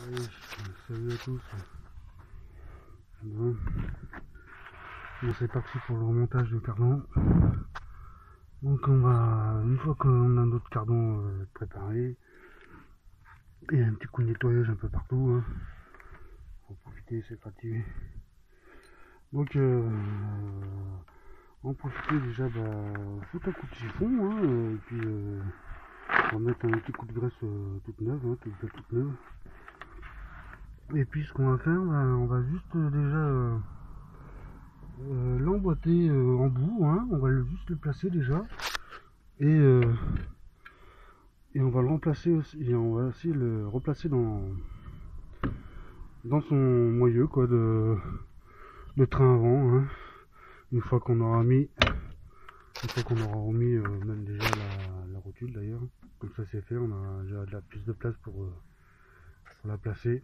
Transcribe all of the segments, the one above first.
Allez, salut à tous. Bon, c'est parti pour le remontage du cardan. Donc on va, une fois qu'on a notre cardan préparé, et un petit coup de nettoyage un peu partout, hein, pour profiter, c'est gratuit. Donc en profiter déjà, foutre un coup de chiffon, hein, et puis on va mettre un petit coup de graisse toute neuve, hein, toute neuve. Et puis ce qu'on va faire, on va juste déjà l'emboîter en bout, hein. On va juste le placer déjà, et on va le remplacer aussi, et on va aussi le replacer dans son moyeu quoi de train avant, hein. Une fois qu'on aura remis même déjà la rotule d'ailleurs, comme ça c'est fait, on a déjà de la plus de place pour la placer.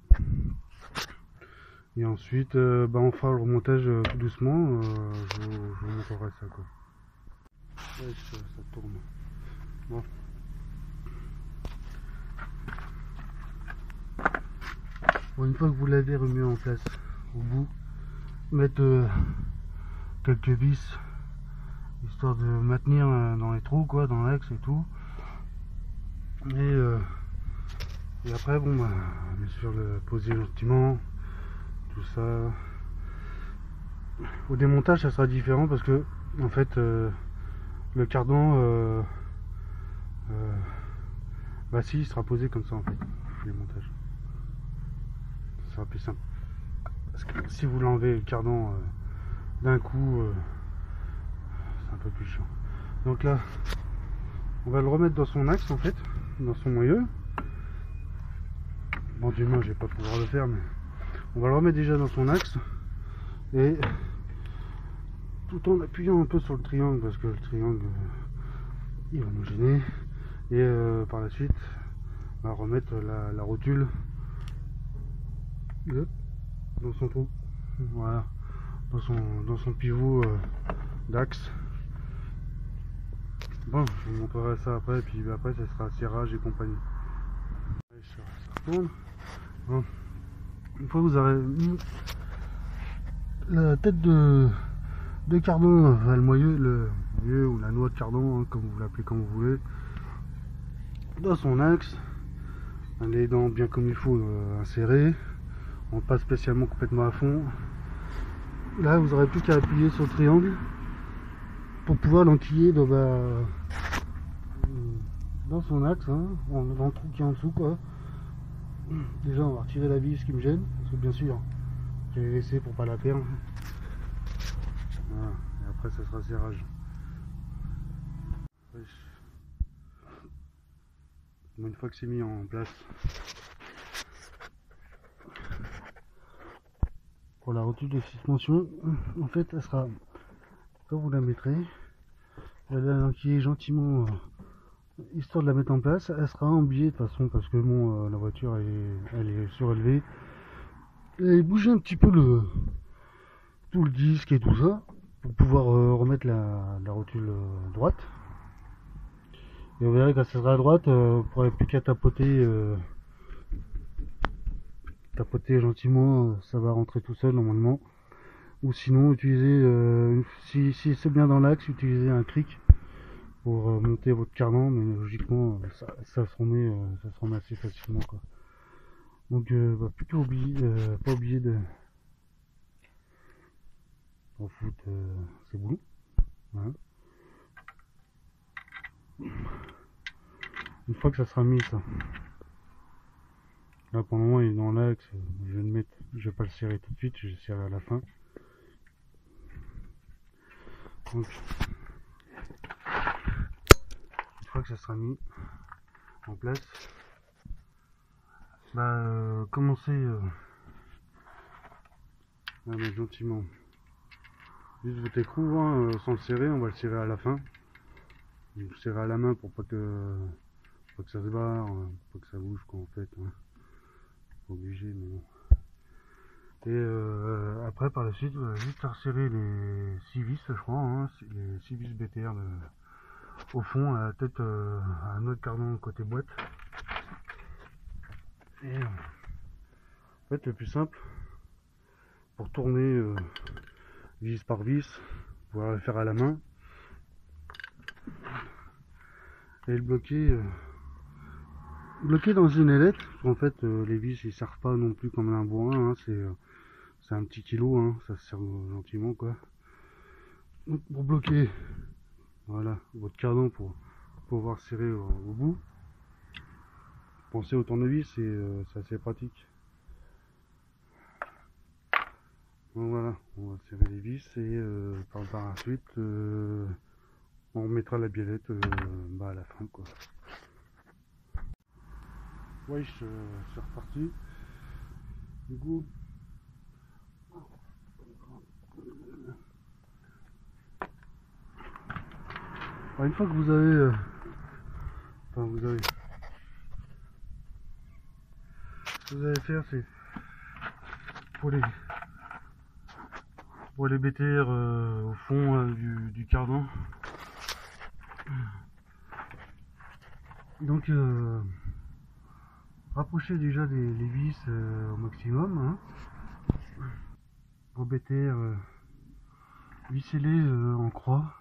Et ensuite on fera le remontage tout doucement, je vous montrerai ça quoi. Ouais, ça tourne. Bon. Bon, une fois que vous l'avez remis en place au bout, mettre quelques vis histoire de maintenir dans les trous quoi, dans l'axe et tout. Et après bon bien sûr le poser gentiment, tout ça. Au démontage ça sera différent parce que en fait le cardan si il sera posé comme ça en fait, le démontage. Ça sera plus simple. Parce que si vous l'enlevez le cardan d'un coup, c'est un peu plus chiant. Donc là, on va le remettre dans son axe en fait, dans son moyeu. Bon, du moins, je vais pas pouvoir le faire, mais on va le remettre déjà dans son axe et tout en appuyant un peu sur le triangle parce que le triangle il va nous gêner. Et par la suite, on va remettre la rotule dans son trou, voilà, dans son pivot d'axe. Bon, je vous montrerai ça après, et puis après ça sera serrage et compagnie. Ça retourne. Bon. Une fois que vous aurez mis la tête de cardan, enfin, le moyeu ou la noix de cardan, hein, comme vous l'appelez comme vous voulez, dans son axe, les dents bien comme il faut insérées, pas spécialement complètement à fond. Là vous aurez plus qu'à appuyer sur le triangle pour pouvoir l'enquiller dans son axe, hein, dans le trou qui est en dessous quoi. Déjà on va retirer la vis qui me gêne, parce que bien sûr je l'ai laissé pour pas la perdre. Voilà. Et après ça sera serrage. Une fois que c'est mis en place, pour la rotule de suspension, en fait elle sera, quand vous la mettrez, elle va enquiller gentiment, histoire de la mettre en place. Elle sera embillée de toute façon parce que bon, la voiture elle est surélevée, et bouger un petit peu tout le disque et tout ça pour pouvoir remettre la rotule droite. Et on verra quand ça sera à droite, vous pourrez plus qu'à tapoter gentiment, ça va rentrer tout seul normalement. Ou sinon utiliser, si c'est bien dans l'axe, utiliser un cric pour monter votre cardan, mais logiquement ça se remet assez facilement quoi. Donc plutôt pas oublier de foutre ses boulons. Voilà. Une fois que ça sera mis ça, là pour le moment il est dans l'axe, je vais pas le serrer tout de suite, je vais le serrer à la fin. Donc une fois que ça sera mis en place, commencez à mettre gentiment juste votre écrou, hein, sans le serrer, on va le serrer à la fin. Vous le serrez à la main pour pas que ça se barre, pas que ça bouge quoi en fait, hein. Pas obligé mais bon. Et après par la suite vous allez juste resserrer les 6 vis je crois, hein, les 6 vis BTR au fond à la tête à un autre cardan côté boîte. Et En fait, le plus simple, pour tourner vis par vis, pouvoir le faire à la main, et le bloquer dans une ailette. En fait, les vis ils servent pas non plus comme un bourrin, hein, c'est un petit kilo, hein, ça se sert gentiment quoi. Donc pour bloquer, voilà, votre cardan pour pouvoir serrer au bout, pensez au tournevis, c'est assez pratique. Donc voilà, on va serrer les vis et par la suite on remettra la biellette à la fin quoi. Ouais, c'est reparti. Du coup, une fois que vous avez, ce que vous allez faire, c'est pour les BTR au fond du cardan. Donc, rapprochez déjà les vis au maximum. Hein. Vos BTR, vissez-les en croix.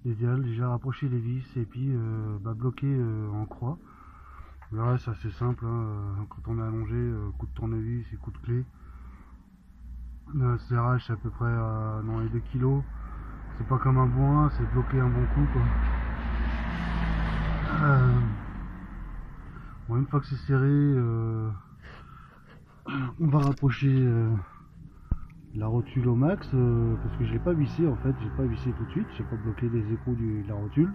L'idéal, déjà rapprocher les vis et puis bloquer en croix. Là, c'est assez simple. Hein. Quand on est allongé, coup de tournevis et coup de clé. Le serrage, c'est à peu près dans les 2 kg. C'est pas comme un bourrin, c'est bloquer un bon coup quoi. Bon, une fois que c'est serré, on va rapprocher la rotule au max parce que je l'ai pas vissé en fait, j'ai pas vissé tout de suite, j'ai pas bloqué les écrous de la rotule.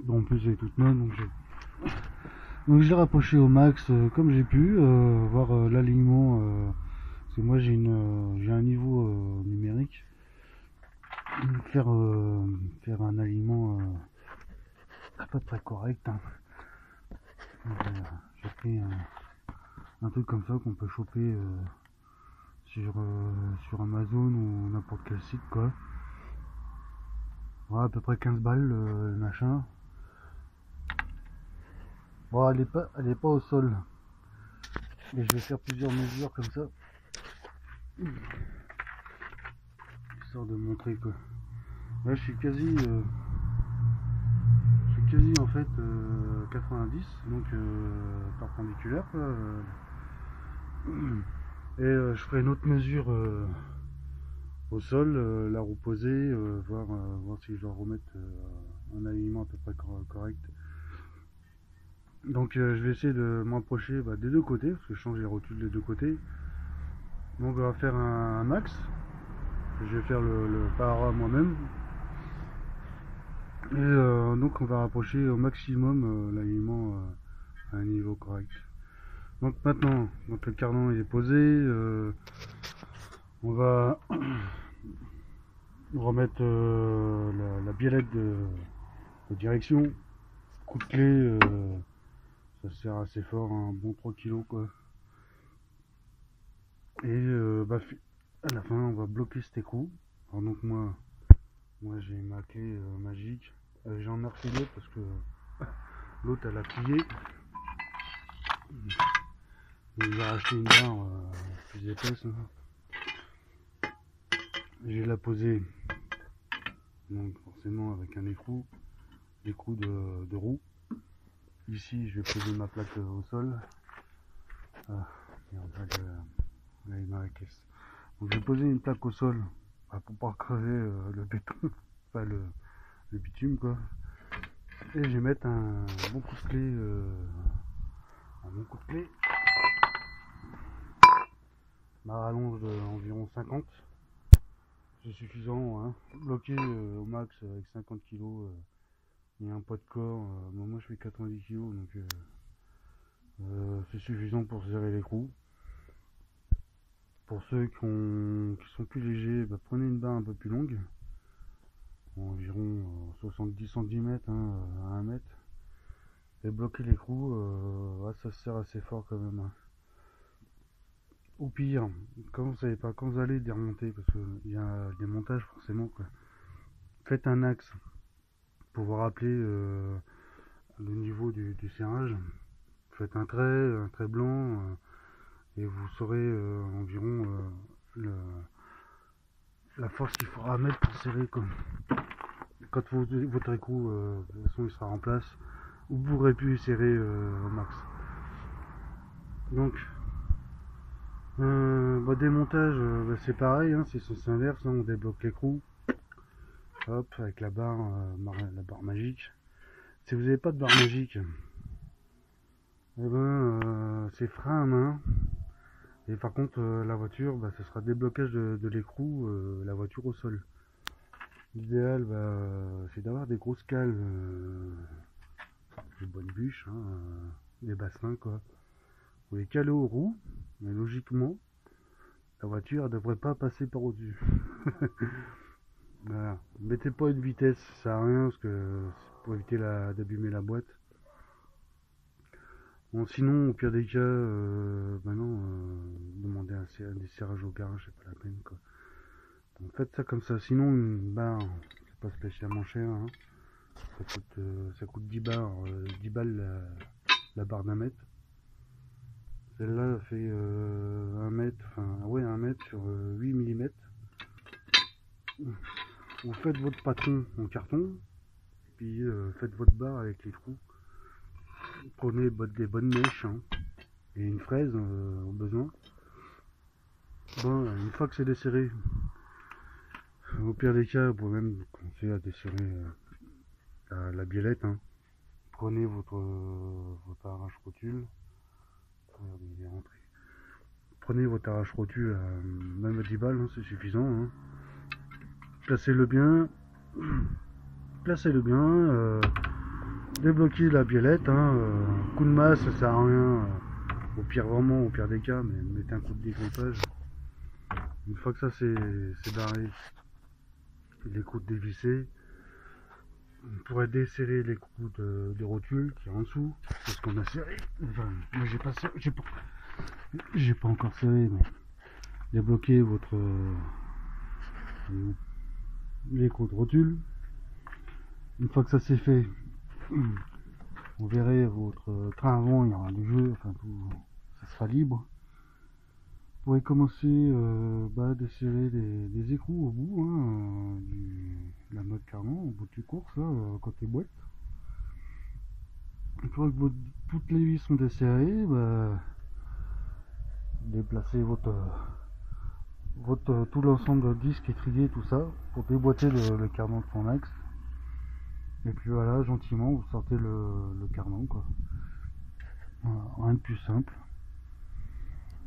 Bon, en plus elle est toute neuve donc je l'ai rapproché au max comme j'ai pu, voir l'alignement parce que moi j'ai un niveau numérique. Faire un alignement à peu près correct. Hein. J'ai pris un truc comme ça qu'on peut choper sur Amazon ou n'importe quel site quoi. Voilà, à peu près 15 balles le machin. Bon, elle est pas au sol. Mais je vais faire plusieurs mesures comme ça. Histoire de montrer quoi. Là je suis quasi en fait 90, donc perpendiculaire quoi. Et je ferai une autre mesure au sol, la roue posée, voir si je dois remettre un alignement à peu près correct. Donc je vais essayer de m'approcher des deux côtés, parce que je change les rotules des deux côtés. Donc on va faire un max. Je vais faire le para moi-même. Et donc on va rapprocher au maximum l'alignement à un niveau correct. Donc maintenant, le cardan il est posé, on va remettre la biellette de direction, coup de clé, ça sert assez fort, un bon 3 kg quoi. Et à la fin on va bloquer cet écrou. Alors donc moi j'ai ma clé magique, j'en ai refilé parce que l'autre elle a plié. J'ai racheté une barre plus épaisse. Hein. Je vais la poser donc forcément avec un écrou de roue. Ici je vais poser ma plaque au sol. Ah, elle est dans la caisse. Donc je vais poser une plaque au sol pour pas crever le béton, enfin le bitume quoi. Et je vais mettre un bon coup de clé, ma rallonge d'environ 50. C'est suffisant, hein. Bloqué au max avec 50 kg et un poids de corps. Moi je fais 90 kg donc c'est suffisant pour serrer l'écrou. Pour ceux qui sont plus légers, prenez une barre un peu plus longue, environ 70 cm hein, à 1 mètre, et bloquer l'écrou, ça se serre assez fort quand même. Hein. Au pire, quand vous savez pas, quand vous allez démonter, parce qu'il y a des montages forcément, quoi, faites un axe pour vous rappeler le niveau du serrage. Faites un trait blanc, et vous saurez environ la force qu'il faudra mettre pour serrer quand votre écrou de toute façon il sera en place, vous pourrez plus serrer au max. Donc démontage, c'est pareil, hein, c'est sens inverse, hein, on débloque l'écrou, hop, avec la barre magique. Si vous n'avez pas de barre magique, c'est frein à main. Et par contre, la voiture, ce sera déblocage de l'écrou, la voiture au sol. L'idéal, c'est d'avoir des grosses cales, des bonnes bûches, hein, des bassins, quoi. Vous les calez aux roues, mais logiquement, la voiture ne devrait pas passer par au-dessus. Voilà. Mettez pas une vitesse, ça sert à rien, parce que c'est pour éviter d'abîmer la boîte. Bon, sinon, au pire des cas, demandez un desserrage au garage, c'est pas la peine, quoi. Donc faites ça comme ça. Sinon, une barre, c'est pas spécialement cher, hein. Ça coûte 10 balles la barre d'un mètre. Celle-là fait 1 mètre, enfin 1 mètre sur 8 mm. Vous faites votre patron en carton, puis faites votre barre avec les trous. Prenez des bonnes mèches, hein, et une fraise au besoin. Une fois que c'est desserré, au pire des cas, vous pouvez même commencer à desserrer la biellette, hein. Prenez votre arrache-rotule. Il est rentré. Prenez votre arrache-rotule, même à 10 balles, hein, c'est suffisant, hein. Placez-le bien. Débloquez la biellette, hein, coup de masse, ça sert à rien. Au pire des cas, mais mettez un coup de dégrippage. Une fois que ça c'est barré, l'écrou dévissé, on pourrait desserrer l'écrou de rotule qui est en dessous, parce qu'on a serré. Enfin, moi j'ai pas encore serré, mais débloquez l'écrou de rotule. Une fois que ça c'est fait, vous verrez votre train avant, il y aura du jeu, enfin tout, ça sera libre. Vous pourrez commencer à desserrer les écrous au bout, hein, de la mode carrément, au bout du course, là, côté boîte. Une fois que toutes les vis sont desserrées, déplacez tout l'ensemble de disques étriers, tout ça, pour déboîter le cardan de son axe. Et puis voilà, gentiment, vous sortez le cardan, quoi. Voilà, rien de plus simple.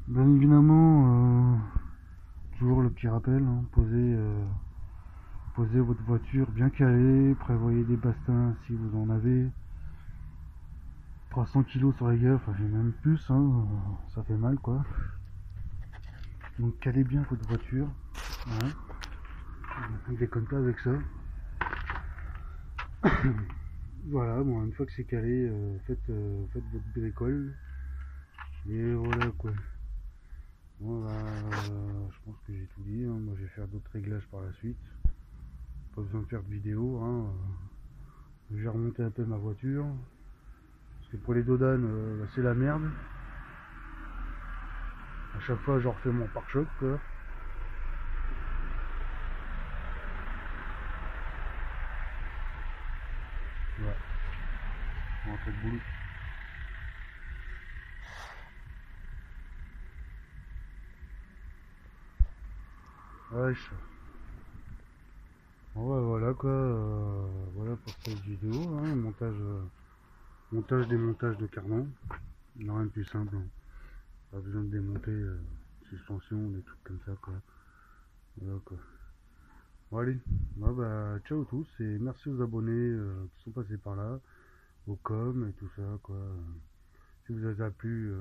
Bien évidemment, toujours le petit rappel, hein, posez votre voiture bien calée, prévoyez des bastins si vous en avez. 300 kg sur la gueule, enfin j'ai même plus, hein, ça fait mal, quoi. Donc calez bien votre voiture, hein. Ne déconne pas avec ça. Voilà, bon, une fois que c'est calé, faites votre bricole. Et voilà, quoi. Voilà, je pense que j'ai tout dit, hein. Moi je vais faire d'autres réglages par la suite. Pas besoin de faire de vidéo, hein. Je vais remonter un peu ma voiture. Parce que pour les dodanes, c'est la merde. À chaque fois je refais mon pare-choc, quoi. Voilà. On va faire le boulot. Ouais, bon, voilà, quoi, voilà pour cette vidéo, hein, montage démontage de cardan, rien de plus simple, hein. Pas besoin de démonter suspension, des trucs comme ça, quoi. Voilà, quoi. Bon, allez, ciao tous et merci aux abonnés qui sont passés par là, aux coms et tout ça, quoi. Si vous avez plu,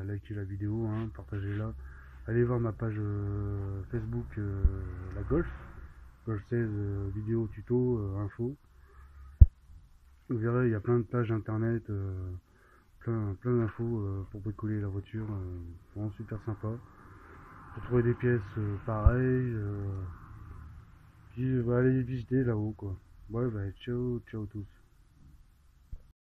likez la vidéo, hein, partagez-la. Allez voir ma page Facebook, la Golf 16 vidéo tuto info. Vous verrez, il y a plein de pages internet, plein d'infos pour bricoler la voiture, vraiment super sympa. Pour trouver des pièces pareilles, puis allez visiter là-haut, quoi. Ouais, ciao tous.